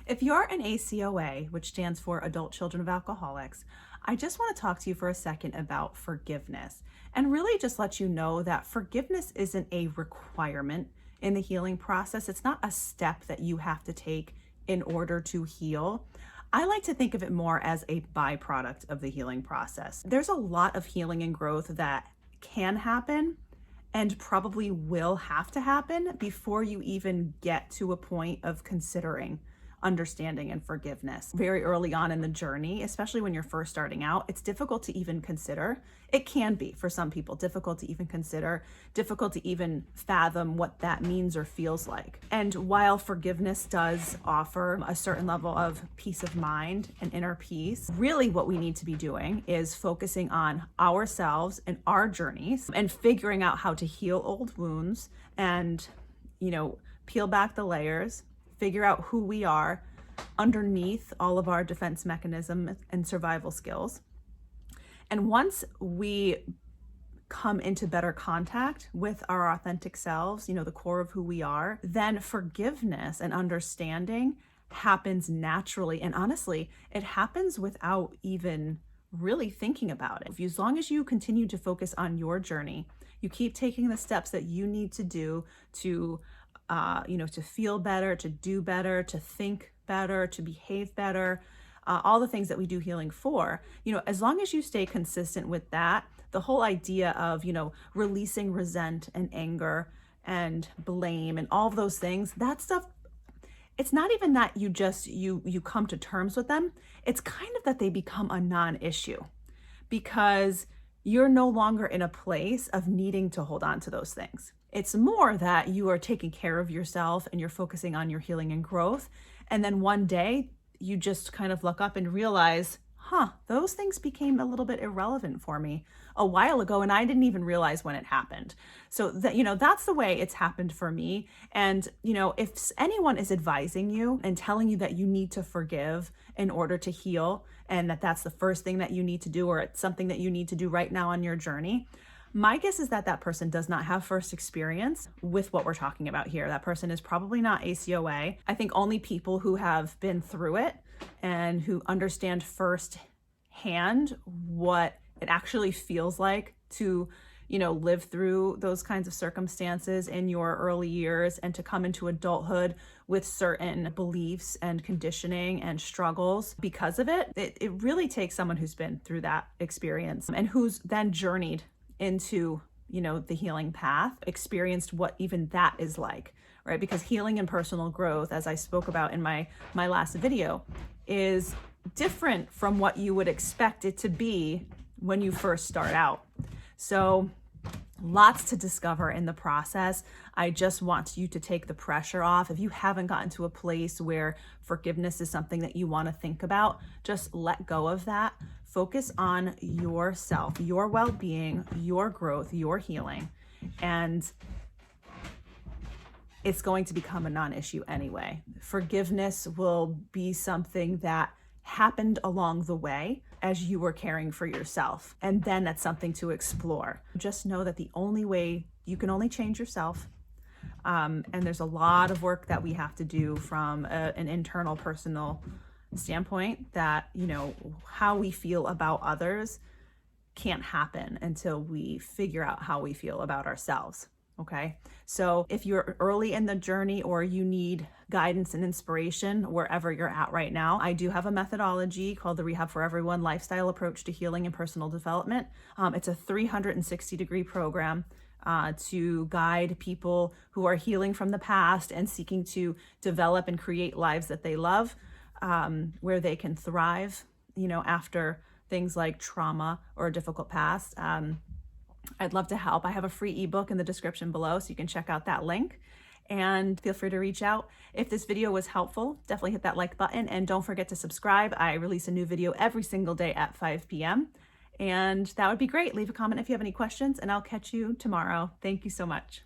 If you're an ACOA, which stands for Adult Children of Alcoholics, I just want to talk to you for a second about forgiveness and really just let you know that forgiveness isn't a requirement in the healing process. It's not a step that you have to take in order to heal. I like to think of it more as a byproduct of the healing process. There's a lot of healing and growth that can happen and probably will have to happen before you even get to a point of considering understanding and forgiveness. Very early on in the journey, especially when you're first starting out, it's difficult to even consider. It can be for some people difficult to even consider, difficult to even fathom what that means or feels like. And while forgiveness does offer a certain level of peace of mind and inner peace, really what we need to be doing is focusing on ourselves and our journeys and figuring out how to heal old wounds and, peel back the layers, figure out who we are underneath all of our defense mechanism and survival skills. And once we come into better contact with our authentic selves, the core of who we are, then forgiveness and understanding happens naturally. And honestly, it happens without even really thinking about it. As long as you continue to focus on your journey, you keep taking the steps that you need to do to to feel better, to do better, to think better, to behave better, all the things that we do healing for, as long as you stay consistent with that, the whole idea of, releasing resent and anger and blame and all of those things, that stuff, it's not even that you come to terms with them. It's kind of that they become a non-issue because you're no longer in a place of needing to hold on to those things. It's more that you are taking care of yourself and you're focusing on your healing and growth. And then one day you just kind of look up and realize, those things became a little bit irrelevant for me a while ago, and I didn't even realize when it happened. So that, that's the way it's happened for me. And, if anyone is advising you and telling you that you need to forgive in order to heal, and that's the first thing that you need to do, or it's something that you need to do right now on your journey, my guess is that person does not have first experience with what we're talking about here. That person is probably not ACOA. I think only people who have been through it and who understand firsthand what it actually feels like to, live through those kinds of circumstances in your early years and to come into adulthood with certain beliefs and conditioning and struggles because of it. It really takes someone who's been through that experience and who's then journeyed into the healing path, experienced what even that is like, right? Because healing and personal growth, as I spoke about in my last video, is different from what you would expect it to be when you first start out. So lots to discover in the process. I just want you to take the pressure off. If you haven't gotten to a place where forgiveness is something that you want to think about, just let go of that. Focus on yourself, your well-being, your growth, your healing, and it's going to become a non-issue anyway. Forgiveness will be something that happened along the way as you were caring for yourself. And then that's something to explore. Just know that the only way you can only change yourself. And there's a lot of work that we have to do from an internal personal standpoint that, how we feel about others can't happen until we figure out how we feel about ourselves. Okay. So if you're early in the journey or you need guidance and inspiration wherever you're at right now, I do have a methodology called the Rehab for Everyone Lifestyle Approach to Healing and Personal Development. It's a 360-degree program to guide people who are healing from the past and seeking to develop and create lives that they love, where they can thrive, after things like trauma or a difficult past. I'd love to help. I have a free ebook in the description below, so you can check out that link and feel free to reach out. If this video was helpful, definitely hit that like button and don't forget to subscribe. I release a new video every single day at 5 p.m. and that would be great. Leave a comment if you have any questions and I'll catch you tomorrow. Thank you so much.